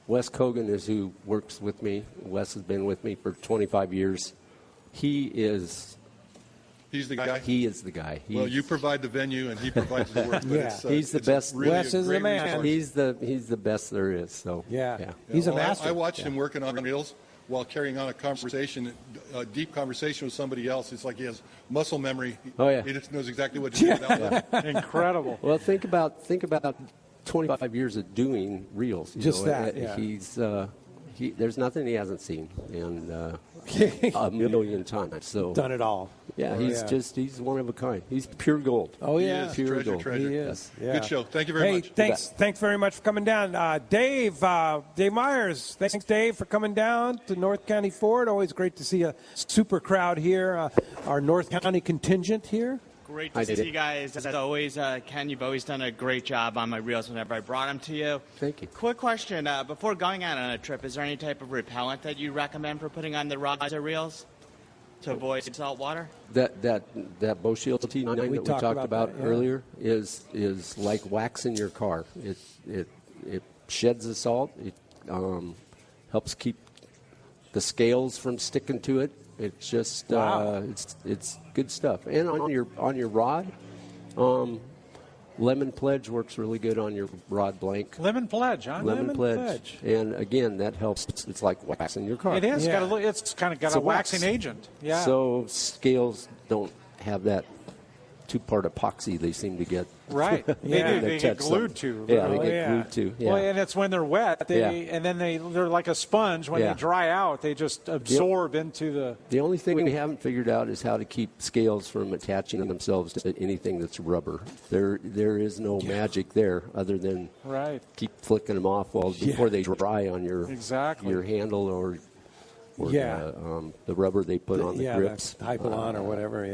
Wes Kogan is who works with me. Wes has been with me for 25 years. He's the guy? He is the guy. Well, you provide the venue, and he provides the work. But he's the best. Really Wes is the man. He's the best there is. So he's a master. I watched him working on reels while carrying on a deep conversation with somebody else. It's like he has muscle memory. Oh, yeah. He just knows exactly what to do. Incredible. Well, think about 25 years of doing reels. He's there's nothing he hasn't seen, and a million times. So done it all. Yeah, he's one of a kind. He's pure gold. Oh yeah, pure treasure, gold. Treasure. He is. Yeah. Good show. Thank you very much. Thanks very much for coming down, Dave Myers. Thanks, Dave, for coming down to North County Ford. Always great to see a super crowd here. Our North County contingent here. Great to see you guys. As always, Ken, you've always done a great job on my reels whenever I brought them to you. Thank you. Quick question. Before going out on a trip, is there any type of repellent that you recommend for putting on the rods or reels to avoid salt water? That Bow Shield T9 that we talked about earlier is like wax in your car. It sheds the salt. It helps keep the scales from sticking to it. It's just it's good stuff. And on your rod, Lemon Pledge works really good on your rod blank. Lemon Pledge, huh? Lemon Pledge. And again, that helps. It's like waxing your car. It is. Yeah. It's kind of got a waxing agent. Yeah. So scales don't have that two-part epoxy they seem to get. Right. They get glued to. Yeah, they get glued to. Yeah. Well, and it's when they're wet, and then they're like a sponge. When they dry out, they just absorb into the... The only thing we haven't figured out is how to keep scales from attaching themselves to anything that's rubber. There is no magic there other than keep flicking them off before they dry on your handle or the rubber they put on the grips. Hypalon or whatever,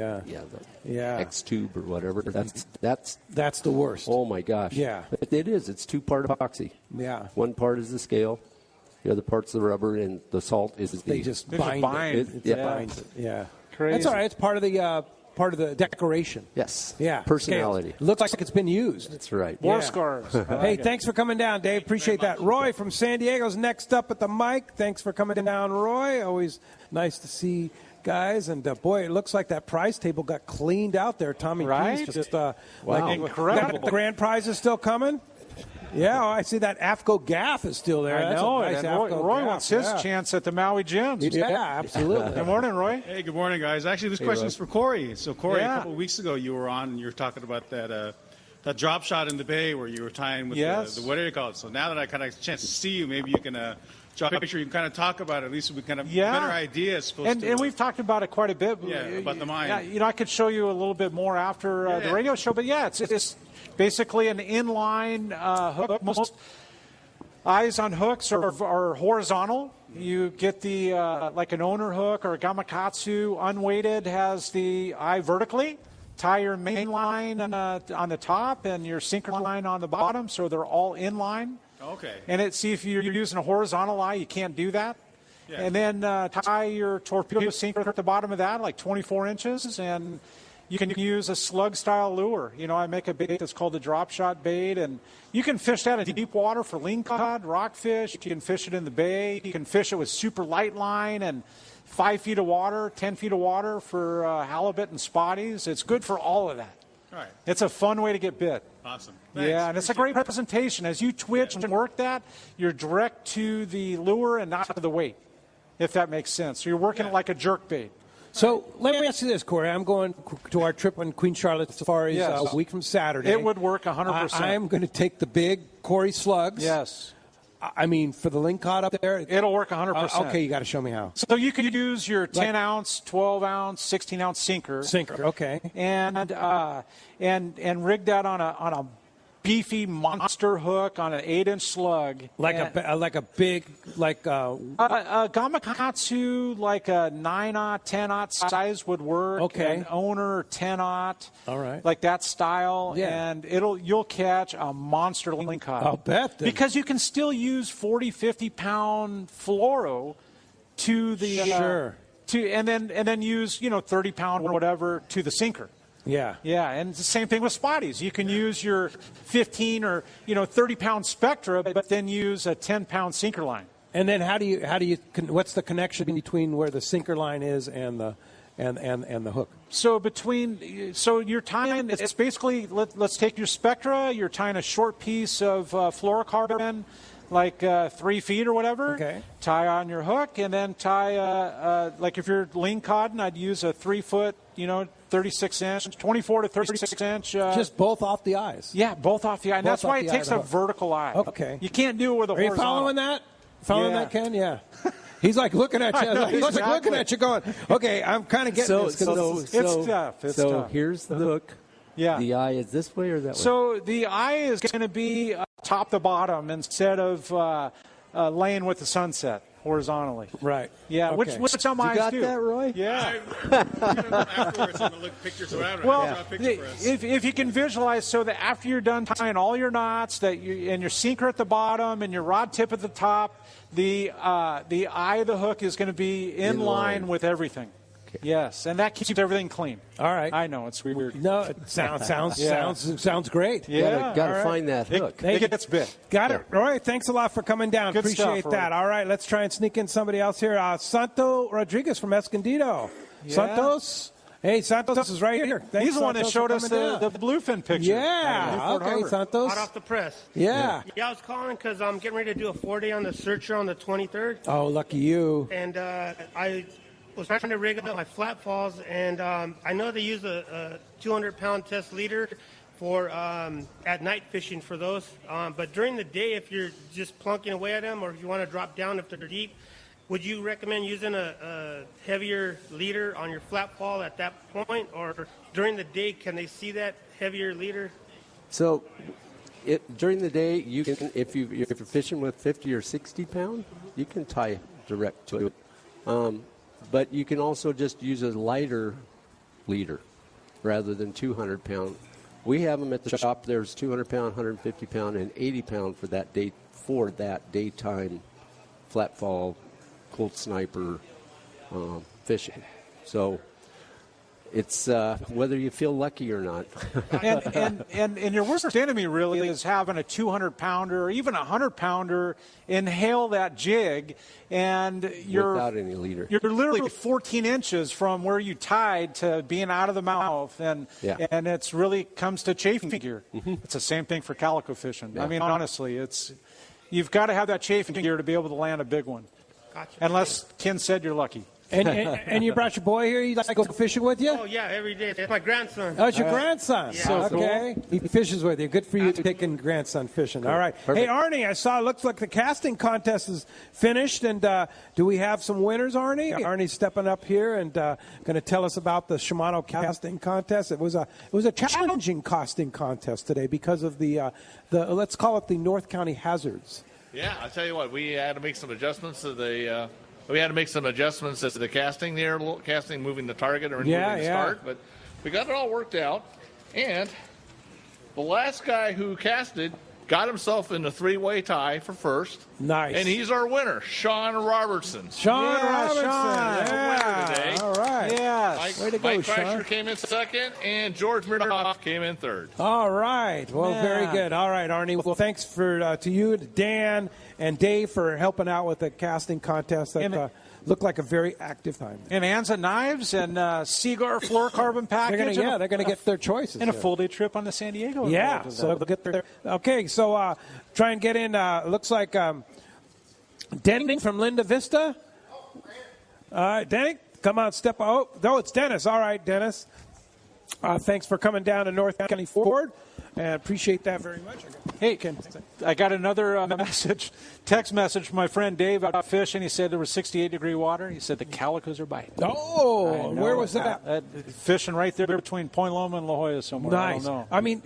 X tube or whatever. That's the worst. Oh my gosh. Yeah. But it is. It's two-part epoxy. Yeah. One part is the scale, the other part's the rubber, and the salt is they just bind it. It binds it. Yeah. Crazy. That's all right. It's part of the decoration. Yes. Yeah. Personality. Scales. Looks like it's been used. That's right. War scars. Hey, thanks for coming down, Dave. Appreciate that. Roy from San Diego's next up at the mic. Thanks for coming down, Roy. Always nice to see guys. And, boy, it looks like that prize table got cleaned out there. Tommy Keys just incredible. The grand prize is still coming. Yeah, I see that AFCO gaff is still there. I know. Nice Roy wants his chance at the Maui Gems. Yeah, absolutely. Good morning, Roy. Hey, good morning, guys. Actually, this question is for Corey. So, Corey, a couple of weeks ago you were on and you were talking about that drop shot in the bay where you were tying with the what do you call it? So now that I kind of have a chance to see you, maybe you can drop a picture. You can kind of talk about it. At least we kind of better ideas. And we've talked about it quite a bit. Yeah, about the mine. Yeah, I could show you a little bit more after the radio show. But it's basically an inline hook. Most eyes on hooks are horizontal. You get the like an owner hook or a gamakatsu unweighted has the eye vertically. Tie your main line on the top and your sinker line on the bottom, so they're all in line. Okay. And see if you're using a horizontal eye, you can't do that. Yeah. And then tie your torpedo sinker at the bottom of that, like 24 inches, and you can use a slug-style lure. I make a bait that's called the drop shot bait, and you can fish that in deep water for lingcod, rockfish. You can fish it in the bay. You can fish it with super light line and 5 feet of water, 10 feet of water for halibut and spotties. It's good for all of that. All right. It's a fun way to get bit. Awesome. Thanks. Yeah, and it's a great presentation. As you twitch and work that, you're direct to the lure and not to the weight, if that makes sense. So you're working it like a jerk bait. So let me ask you this, Corey. I'm going to our trip on Queen Charlotte Safaris a week from Saturday. It would work 100%. I'm going to take the big Corey slugs. Yes. I mean, for the lingcod up there, it'll work 100%. Okay, you got to show me how. So you can use your 10-ounce, 12-ounce, 16-ounce sinker. Okay. And rig that on a beefy monster hook on an 8-inch slug. Like a big a gamakatsu, like a 9-aught, 10-aught size would work. Okay. An owner 10-aught. All right. Like that style. Yeah. And you'll catch a monster lingcod. I'll bet. Then. Because you can still use 40, 50-pound fluoro to the and then use 30-pound or whatever to the sinker. Yeah. Yeah, and it's the same thing with spotties. You can use your 15 or 30-pound Spectra, but then use a 10-pound sinker line. And then how do you what's the connection between where the sinker line is and the hook? So you're tying. It's basically let's take your Spectra. You're tying a short piece of fluorocarbon, like 3 feet or whatever. Okay. Tie on your hook, and then tie, like if you're ling coding, I'd use a 3 foot, 36-inch, 24 to 36-inch. Just both off the eyes. Yeah, both off the eye. And that's why it takes a vertical eye. Okay. You can't do it with a horizontal. Are you following that? Following that, Ken? Yeah. He's like looking at you. He's like looking at you going, okay, I'm kind of getting this. It's tough. It's tough. Here's the hook. Yeah. The eye is this way or that way? So the eye is going to be top to bottom instead of laying with the sunset horizontally. Right. Yeah, okay. which some eyes do. You got that, Roy? Yeah. Afterwards, I'm going to look pictures around it. Well, if you can visualize, so that after you're done tying all your knots, and your sinker at the bottom and your rod tip at the top, the eye of the hook is going to be in line with everything. Okay. Yes, and that keeps everything clean. All right. I know it's weird. No, it sounds great. Yeah, gotta find that hook. It gets bit. Got it. Roy, thanks a lot for coming down. Good Appreciate stuff, that. Roy. All right, let's try and sneak in somebody else here. Santo Rodriguez from Escondido. Yeah. Santos. Hey, Santos is right here. Thanks, He's the one that Santos, showed for us coming down. the bluefin picture. Yeah. Okay, Santos. Hot off the press. Yeah. Yeah, I was calling because I'm getting ready to do a 4-day on the Searcher on the 23rd. Oh, lucky you. And I was trying to rig up my flat falls, and I know they use a 200-pound test leader for at night fishing for those. But during the day, if you're just plunking away at them, or if you want to drop down if they're deep, would you recommend using a heavier leader on your flat fall at that point, or during the day, can they see that heavier leader? So, during the day, you can, if you're fishing with 50 or 60 pound, you can tie direct to it. But you can also just use a lighter leader rather than 200 pound. We have them at the shop. There's 200 pound, 150 pound, and 80 pound for that daytime flat fall cold sniper fishing. So it's whether you feel lucky or not. and your worst enemy really is having a 200-pounder or even a 100-pounder inhale that jig, and you're without any leader. You're literally 14 inches from where you tied to being out of the mouth, and it's really comes to chafing gear. Mm-hmm. It's the same thing for calico fishing. Yeah. I mean, honestly, you've got to have that chafing gear to be able to land a big one. Gotcha. Unless Ken said you're lucky. And you brought your boy here? He'd like to go fishing with you? Oh, yeah, every day. That's my grandson. Oh, it's your grandson. Yeah. So okay. Cool. He fishes with you. Good for you taking grandson fishing. Cool. All right. Perfect. Hey, Arnie, I saw it looks like the casting contest is finished. And do we have some winners, Arnie? Yeah. Arnie's stepping up here and going to tell us about the Shimano casting contest. It was a challenging casting contest today because of the let's call it the North County hazards. Yeah, I'll tell you what, we had to make some adjustments to the casting there, casting, moving the target or moving the start, but we got it all worked out. And the last guy who casted got himself in a 3-way tie for first. Nice. And he's our winner, Sean Robertson. Sean Robertson. Yeah. Today. All right. Yes. Way to go, Mike Kreischer came in second, and George Murdoch came in third. All right. Well, very good. All right, Arnie. Well, thanks to you, to Dan, and Dave for helping out with the casting contest. That looked like a very active time. And Anza knives and Seagar fluorocarbon package. They're going to get their choices. And a full-day trip on the San Diego. Yeah, so they'll get there. Okay, so try and get in. Looks like Denny from Linda Vista. All right, Denny, come on, step out. Oh, no, it's Dennis. All right, Dennis. Thanks for coming down to North County Ford. And appreciate that very much. Hey, I got another text message from my friend Dave out fishing. He said there was 68-degree water. He said the calicos are biting. Oh, where was that? Fishing right there between Point Loma and La Jolla somewhere. Nice. I don't know. I mean,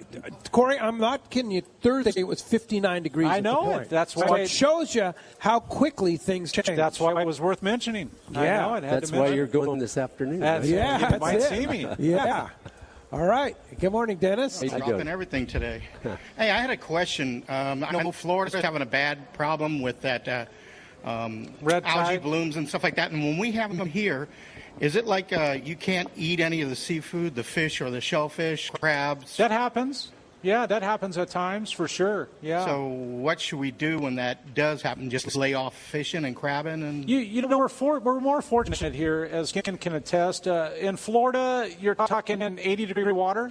Corey, I'm not kidding you. Thursday it was 59 degrees. I know at the it. That's why it shows you how quickly things change. That's why it was worth mentioning. Yeah, I know it. That's why you're going this afternoon. You might see me. Yeah. All right. Good morning, Dennis. Hey, dropping everything today. Hey, I had a question. I know Florida's having a bad problem with that red algae blooms and stuff like that. And when we have them here, is it like you can't eat any of the seafood, the fish or the shellfish, crabs? That happens. Yeah, that happens at times for sure. Yeah. So what should we do when that does happen? Just lay off fishing and crabbing? And you know, we're more fortunate here, as Ken can attest. In Florida, you're talking in 80-degree water,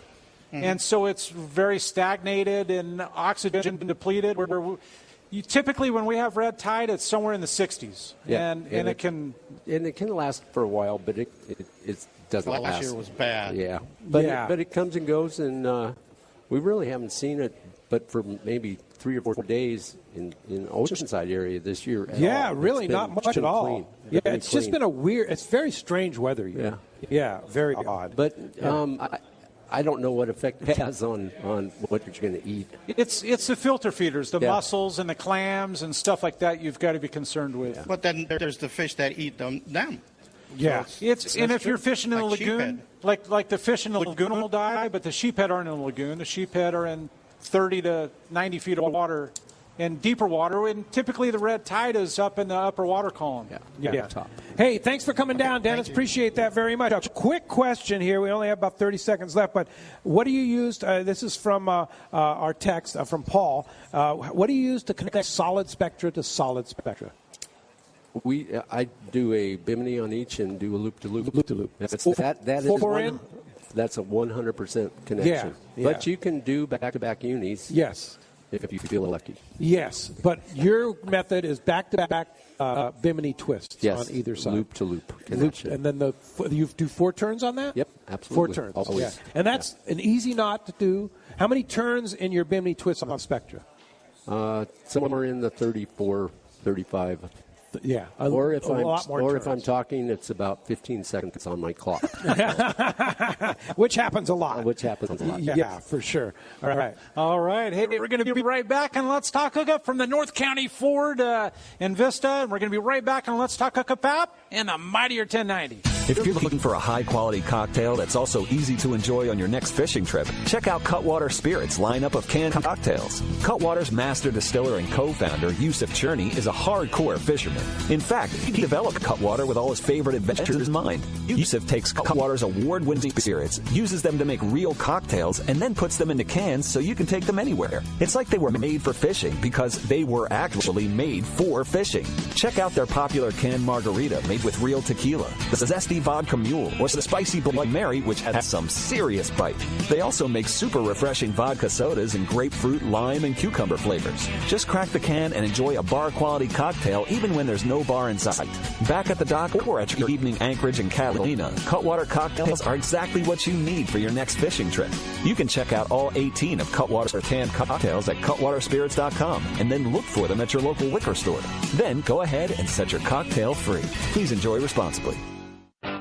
and so it's very stagnated and oxygen depleted. Where Typically, when we have red tide, it's somewhere in the 60s. Yeah, and it can last for a while, but it doesn't last. Last year was bad. Yeah, but it comes and goes, and we really haven't seen it, but for maybe 3 or 4 days in Oceanside area this year. Really not much at all. Clean. Yeah, it's just been it's very strange weather year. Yeah, very odd. But I don't know what effect it has on what you're going to eat. It's the filter feeders, the mussels and the clams and stuff like that. You've got to be concerned with. But then there's the fish that eat them. Yeah, so and if you're fishing in a lagoon, like the fish in the lagoon will die, but the sheephead aren't in the lagoon. The sheephead are in 30 to 90 feet of water, in deeper water, and typically the red tide is up in the upper water column. Yeah. Hey, thanks for coming down, Dennis. Appreciate that very much. A quick question here. We only have about 30 seconds left, but what do you use? This is from our text from Paul. What do you use to connect solid spectra to solid spectra? I do a bimini on each and do a loop-to-loop. That's a 100% connection. Yeah. But you can do back-to-back unis. Yes. If you feel lucky. Yes, but your method is back-to-back bimini twists on either side. Loop-to-loop connection. And then you do 4 turns on that? Yep, absolutely. 4 turns. Always. Yeah. And that's an easy knot to do. How many turns in your bimini twist on Spectra? Somewhere in the 34, 35. Yeah, or if I'm I'm talking, it's about 15 seconds on my clock. Which happens a lot. Yeah, for sure. All right. Hey, we're going to be right back on Let's Talk Hookup from the North County Ford in Vista, and we're going to be right back on Let's Talk Hookup app and the Mightier 1090. If you're looking for a high-quality cocktail that's also easy to enjoy on your next fishing trip, check out Cutwater Spirits' lineup of canned cocktails. Cutwater's master distiller and co-founder, Yusuf Cherney, is a hardcore fisherman. In fact, he developed Cutwater with all his favorite adventures in mind. Yusuf takes Cutwater's award-winning spirits, uses them to make real cocktails, and then puts them into cans so you can take them anywhere. It's like they were made for fishing because they were actually made for fishing. Check out their popular canned margarita made with real tequila, the zesty vodka mule, or the spicy Bloody Mary, which has some serious bite. They also make super refreshing vodka sodas in grapefruit, lime, and cucumber flavors. Just crack the can and enjoy a bar-quality cocktail even when there's no bar in sight. Back at the dock or at your evening anchorage in Catalina, Cutwater cocktails are exactly what you need for your next fishing trip. You can check out all 18 of Cutwater's canned cocktails at cutwaterspirits.com and then look for them at your local liquor store. Then go ahead and set your cocktail free. Please enjoy responsibly.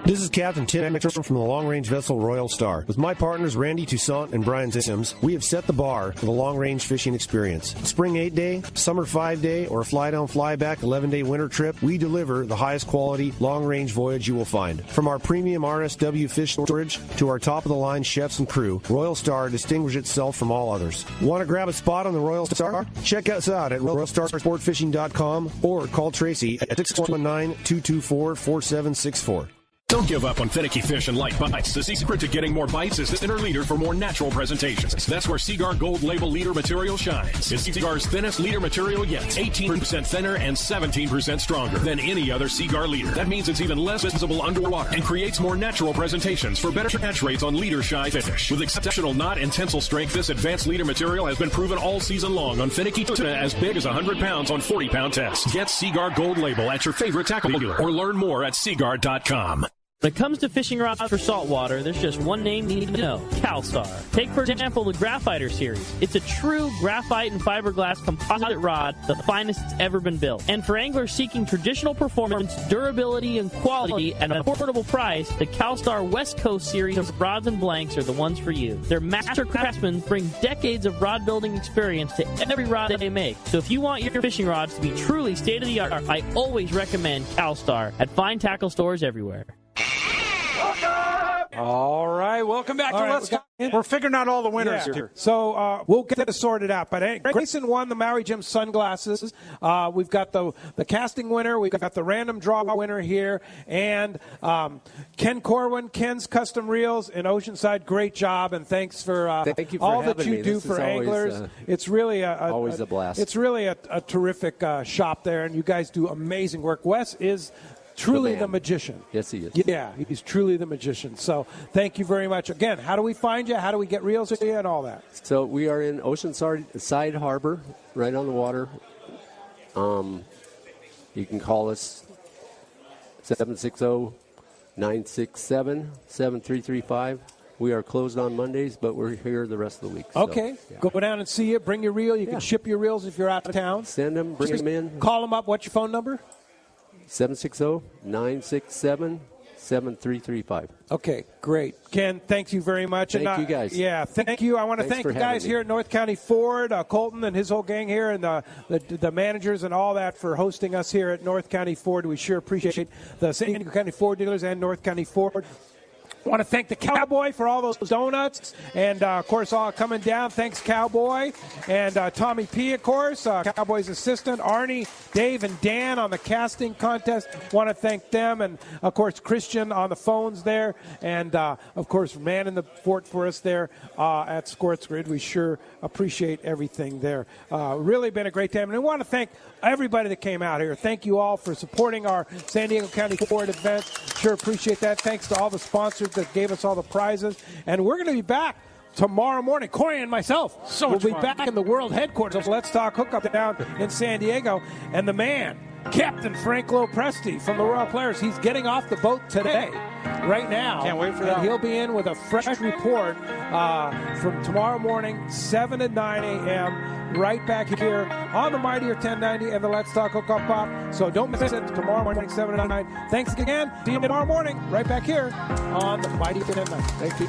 This is Captain Tim Emmett from the long-range vessel Royal Star. With my partners Randy Toussaint and Brian Sims, we have set the bar for the long-range fishing experience. Spring 8-day, summer 5-day, or a fly-down, fly-back 11-day winter trip, we deliver the highest quality long-range voyage you will find. From our premium RSW fish storage to our top-of-the-line chefs and crew, Royal Star distinguishes itself from all others. Want to grab a spot on the Royal Star? Check us out at RoyalStarSportFishing.com or call Tracy at 619-224-4764. Don't give up on finicky fish and light bites. The secret to getting more bites is thinner leader for more natural presentations. That's where Seaguar Gold Label leader material shines. It's Seaguar's thinnest leader material yet. 18% thinner and 17% stronger than any other Seaguar leader. That means it's even less visible underwater and creates more natural presentations for better catch rates on leader-shy fish. With exceptional knot and tensile strength, this advanced leader material has been proven all season long on finicky tuna as big as 100 pounds on 40-pound tests. Get Seaguar Gold Label at your favorite tackle dealer or learn more at Seaguar.com. When it comes to fishing rods for saltwater, there's just one name you need to know, CalStar. Take, for example, the Graphiter series. It's a true graphite and fiberglass composite rod, the finest it's ever been built. And for anglers seeking traditional performance, durability, and quality at an affordable price, the CalStar West Coast series of rods and blanks are the ones for you. Their master craftsmen bring decades of rod building experience to every rod they make. So if you want your fishing rods to be truly state-of-the-art, I always recommend CalStar at fine tackle stores everywhere. All right, welcome back to Let's Talk. We're figuring out all the winners here. So we'll get it sorted out. But Grayson won the Maui Jim sunglasses. We've got the casting winner. We've got the random draw winner here. And Ken Corwin, Ken's Custom Reels in Oceanside. Great job, and thanks for, Thank you for all that you me. do This for is anglers. Always, it's really always a blast. It's really a terrific shop there, and you guys do amazing work. Wes is truly the magician. Yes, he is. Yeah, he's truly the magician. So thank you very much. Again, how do we find you? How do we get reels with you and all that? So we are in Oceanside Harbor, right on the water. You can call us 760-967-7335. We are closed on Mondays, but we're here the rest of the week. So, okay. Yeah. Go down and see you. Bring your reel. You can ship your reels if you're out of town. Send them. Bring them in. Call them up. What's your phone number? 760-967-7335. Okay, great. Ken, thank you very much. Thank you, guys. Yeah, thank you. I want to thank the guys here at North County Ford, Colton and his whole gang here, and the managers and all that for hosting us here at North County Ford. We sure appreciate the San Diego County Ford dealers and North County Ford. I want to thank the Cowboy for all those donuts, and, of course, all coming down. Thanks, Cowboy. And Tommy P., of course, Cowboy's assistant, Arnie, Dave, and Dan on the casting contest. Want to thank them. And, of course, Christian on the phones there. And, of course, man in the fort for us there at Sports Grid. We sure appreciate everything there. Really been a great time. And I want to thank everybody that came out here. Thank you all for supporting our San Diego County Ford event. Sure appreciate that. Thanks to all the sponsors that gave us all the prizes. And we're going to be back tomorrow morning. Corey and myself will be back in the world headquarters of Let's Talk Hookup down in San Diego. And the man, Captain Frank Lopresti from the Royal Players, he's getting off the boat today, right now. Can't wait for that. And he'll be in with a fresh report from tomorrow morning, 7 to 9 a.m., right back here on the Mightier 1090 and the Let's Talk Hookup Pop. So don't miss it tomorrow morning, 7 to 9. Thanks again. See you tomorrow morning, right back here on the Mightier 1090. Thank you.